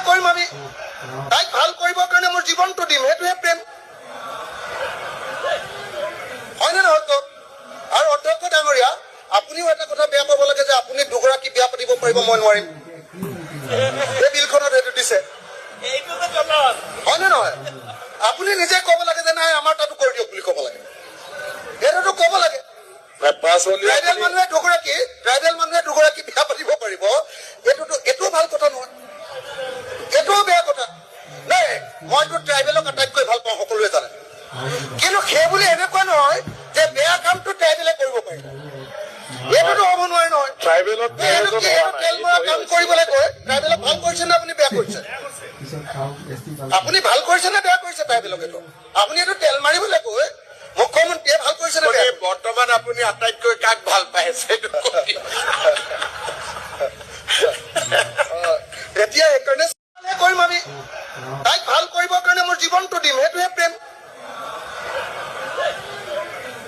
কৰিম আমি তাইক ভাল কৰিবৰ কাৰণে মোৰ জীৱনটো দিম সেইটোহে প্ৰেম হয়নে নহয় তো আৰু অধ্যক্ষ ডাঙৰীয়া আপুনিও এটা কথা বেয়া পাব লাগে যে আপুনি দুগৰাকী বিয়া পাতিব পাৰিব মই নোৱাৰিম এই বিলখনত সেইটো দিছে হয়নে নহয় আপুনি নিজে ক'ব লাগে যে নাই আমাৰ তাতো কৰি দিয়ক বুলি ক'ব লাগে সেইটোতো ক'ব লাগে ট্ৰাইবেল মানুহে দুগৰাকী বিয়া পাতিব পাৰিব এইটোও ভাল কথা নহয় এইটোও বেয়া কথা নাই মইতো ট্ৰাইবেলক আটাইতকৈ ভাল পাওঁ সকলোৱে জানে কিন্তু সেই বুলি এনেকুৱা নহয় যে বেয়া কামটো ট্ৰাইবেলে কৰিব পাৰিব এইটোতো হ'ব নোৱাৰে নহয় ট্ৰাইবেলত তেল মৰা কাম কৰিবলৈ কয় ট্ৰাইবেলক ভাল কৰিছে নে আপুনি বেয়া কৰিছে আপুনি ভাল কৰিছে নে বেয়া কৰিছে ট্ৰাইবেলক এইটো আপুনি এইটো তেল মাৰিবলৈ কয় মুখ্যমন্ত্ৰীয়ে ভাল কৰিছে নে বেয়া বৰ্তমান আপুনি আটাইতকৈ কাক ভাল পায় এতিয়া সেইকাৰণে কৰিম আমি তাইক ভাল কৰিবৰ কাৰণে মোৰ জীৱনটো দিম সেইটোহে প্ৰেম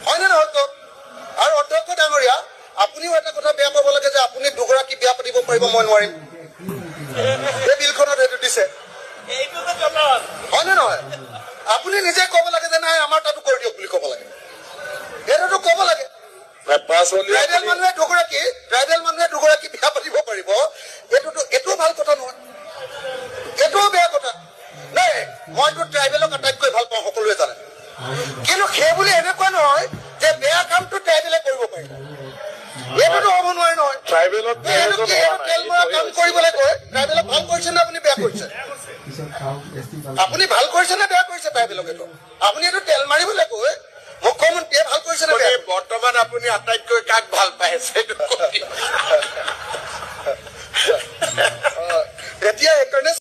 হয়নে নহয় তো আৰু অধ্যক্ষ ডাঙৰীয়া আপুনিও এটা কথা বেয়া পাব লাগে যে আপুনি দুগৰাকী বিয়া পাতিব পাৰিব মই নোৱাৰিম এই বিলখনত সেইটো দিছে হয়নে নহয় আপুনি নিজে ক'ব লাগে যে নাই আমাৰ তাতো কৰি দিয়ক বুলি ক'ব লাগে সেইটোতো ক'ব লাগে ট্ৰাইবেল মানুহে দুগৰাকী বিয়া পাতিব পাৰিব এইটোও ভাল কথা নহয় এইটোও বেয়া কথা নাই মইতো ট্ৰাইবেলক আটাইতকৈ ভাল পাওঁ সকলোৱে জানে কিন্তু সেই বুলি এনেকুৱা নহয় যে বেয়া কামটো ট্ৰাইবেলে কৰিব পাৰিব এইটোতো হ'ব নোৱাৰে নহয় ট্ৰাইবেলত তেল মৰা কাম কৰিবলৈ কয় ট্ৰাইবেলক ভাল কৰিছে নে আপুনি বেয়া কৰিছে আপুনি ভাল কৰিছে নে বেয়া কৰিছে ট্ৰাইবেলক এইটো আপুনি এইটো তেল মাৰিবলৈ কয় মুখ্যমন্ত্ৰীয়ে ভাল কৰিছে নে বেয়া বৰ্তমান আপুনি আটাইতকৈ কাক ভাল পায় এতিয়া সেইকাৰণে